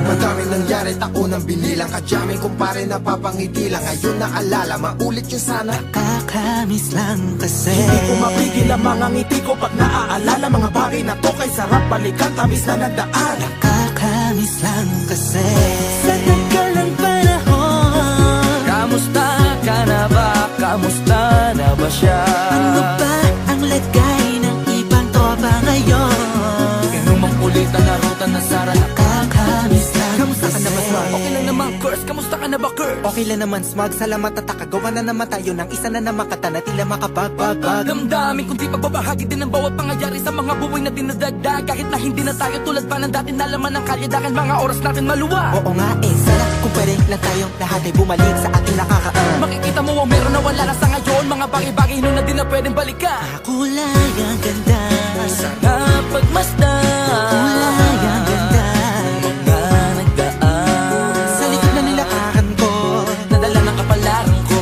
Madaming nangyari, taunang binilang, kadyaming kumpare napapangiti lang. Ngayon naalala, maulit yun sana. Nakakamiss lang kasi Hindi ko mapigil ang mga ngiti ko pag naaalala. Mga bagay na to kay sarap balikan, tamis na nagdaan. Nakakamiss lang kasi sa tagal ng panahon. Kamusta ka na ba? Kamusta na ba siya? Ano ba ang lagay ng ibang tropa ngayon? Inumang ulitan na ruta na sara. Nakakamiss lang Kamusta ka na ba, Smart? Okay lang naman, Curse. Kamusta ka na ba, Curse? Okay lang naman, Smug. Salamat at nakagawa na naman tayo ng isa na naman kata na tila makapagbag. Damdamin kundi pagbabahagi din ng bawat pangyayari sa mga buhay na dinadagdag. Kahit na hindi na tayo tulad pa ng dati na laman ng kalye. Mga oras natin maluwa. Oo nga sana kung pwede lang tayong lahat ay bumalik sa ating nakakaan. Makikita mo ang meron na wala na sa ngayon. Mga bagay-bagay nun na di na pwedeng balikan. Kulay ang ganda, Sarap pagmasdan. kulay ang ganda. Mga nagdaan Sa likod na nilakaran ko, nadala ng kapalaran ko.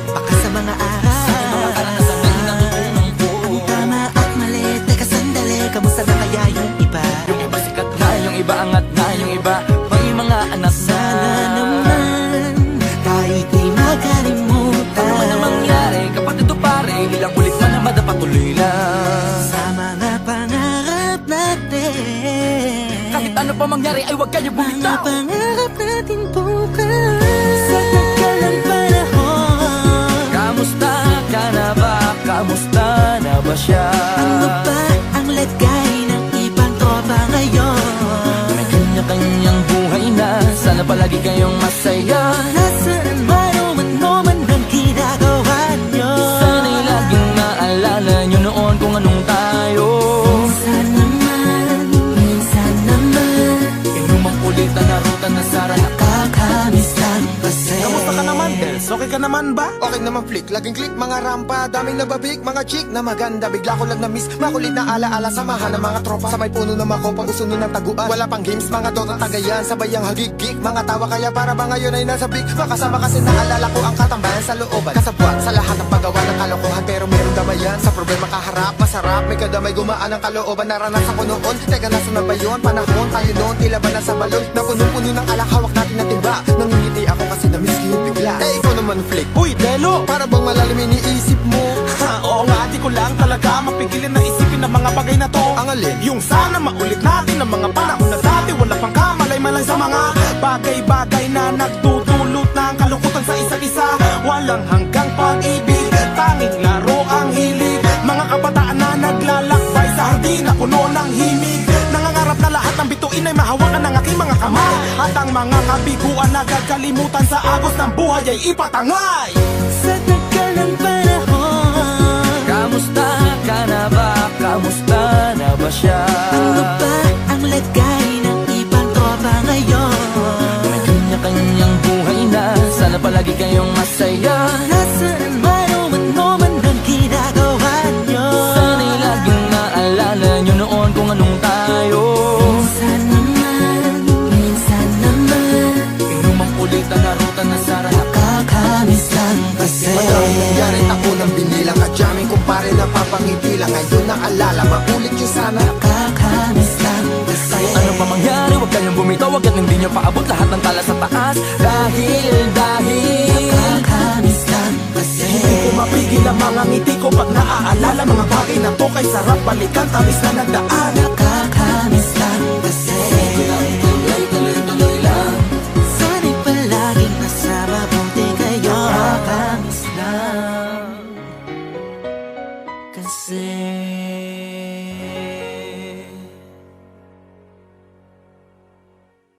baka sa mga aral. Mga karanasan na natutunan ko. Ang tama at mali, teka sandali, kamusta na kaya yung iba? Yung iba sikat na, yung iba angat na, yung iba may mga anak na. Sana naman, kahit di makalimutan. Ano man ang mangyari, kapatid o pare, ilang ulit man na madapatuloy lang. Sa mga pangarap natin, Kahit ano pa mangyari ay huwag kayo mga bumitaw. pangarap natin bukas. Sa tagal ng panahon, Kamusta ka na ba? Kamusta na ba siya? ano ba ang lagay ng ibang tropa ngayon? May kanya-kanyang buhay na, sana palagi kayong masaya. Nasaan man o man ang ginagawa nyo? Sana'y laging maalala nyo noon kung anong tayo. Minsan naman, Inumang ulitan na ruta na sara. nakakamiss lang kasi. Kamusta ka naman, Dels? Okay ka naman ba? Okay naman flick, laging click, mga rampa, daming nababik, mga chick na maganda. Bigla ko lang na-miss, makulit na alaala, samahan ng mga tropa. Sa may puno na mako, pag usuno ng taguan. Wala pang games, mga dota tagayan, sabay ang hagigik. Mga tawa kaya para ba ngayon ay nasa big. Makasama kasi naalala ko ang katambayan sa looban. Kasabwat sa lahat ng paggawa ng kalokohan, pero meron damayan. Sa problema kaharap, masarap, may kadamay gumaan ang kalooban. Naranasan ko noon, teka nasa na ba yun? Panahon tayo noon, tila ba nasa balon? Na puno-puno ng alak, hawak natin na timba. Nangingiti ako kasi na-miss ko yung bigla. Eh, ikaw naman flick. Uy, Delo! Para bang malalim iniisip mo? Oo nga, di ko lang talaga mapigilin na isipin ang mga bagay na to. Ang alin? Yung sana maulit natin ang mga panahon na dati. Wala pang kamalay man lang sa mga bagay-bagay na nagdudulot ng kalungkutan sa isa't isa. Walang hanggang pag-ibig, tanging laro ang hilig. Mga kabataan na naglalakbay sa hardin na puno ng himig. Nangangarap na lahat ng bituin ay mahawakan ng aking mga kamay. At ang mga kabiguan na gagalimutan sa agos ng buhay ay ipatangay. Sa tagal ng panahon, Kamusta ka na ba? Kamusta na ba siya? ano ba ang lagay ng ibang tropa ngayon? May kanya-kanyang buhay na, sana palagi kayong masaya. Nasaan man o man ang ginagawa nyo? Sana'y laging maalala nyo noon kung anong tayo. Minsan naman, Inumang ulitan na ruta na sara. nakakamiss lang kasi. Madaming nangyari, taunang binilang, kadyaming kumpare napapangiti lang. Ngayon naalala, maulit yun sana. Nakakamiss lang kasi. Ano pa mangyari, huwag kayong bumitaw, hanggat hindi nyo paabot lahat ng tala sa taas. Dahil Nakakamiss lang kasi. Hindi ko mapigil ang mga ngiti ko pag naaalala. Mga bagay na to kay sarap balikan, tamis na nagdaan. Nakakamiss